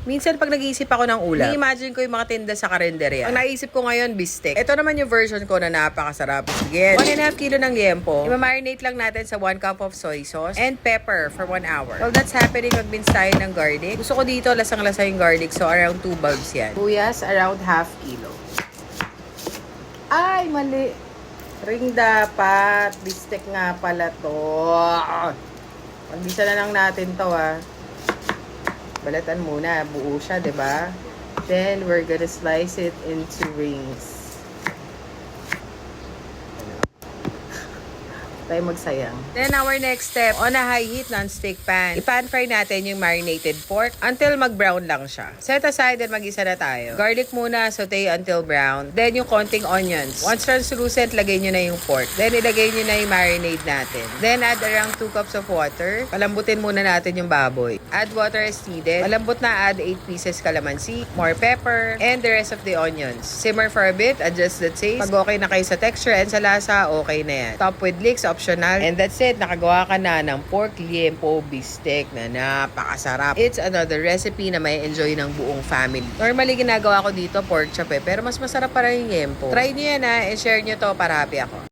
Minsan pag nag-iisip ako ng ulam, imagine ko yung mga tinda sa karinderya. Ang naisip ko ngayon, bistek. Ito naman yung version ko na napakasarap. Again, 1.5 kilo ng liempo. I-marinate lang natin sa 1 cup of soy sauce and pepper for 1 hour. While that's happening, mag-mince tayo ng garlic. Gusto ko dito, lasang-lasa yung garlic. So, around 2 bulbs yan. Buyas, around half kilo. Ay, mali. Ring dapat. Bistek nga pala to. Pag-bisa na lang natin to, balatan muna. Buo siya, diba? Then, we're gonna slice it into rings. Tayo magsayang. Then, our next step, on a high heat non-stick pan, i-pan fry natin yung marinated pork until mag-brown lang siya. Set aside and mag-isa na tayo. Garlic muna, saute until brown. Then, yung konting onions. Once translucent, lagay nyo na yung pork. Then, ilagay nyo na yung marinade natin. Then, add around 2 cups of water. Palambutin muna natin yung baboy. Add water as needed. Malambot na, add 8 pieces calamansi, more pepper, and the rest of the onions. Simmer for a bit, adjust the taste. Pag okay na kayo sa texture and sa lasa, okay na yan. Top with leeks, optional. And that's it. Nakagawa ka na ng pork liempo bistek na napakasarap. It's another recipe na may enjoy ng buong family. Normally, ginagawa ko dito pork chop pero mas masarap para yung liempo. Try nyo yan and share nyo to para happy ako.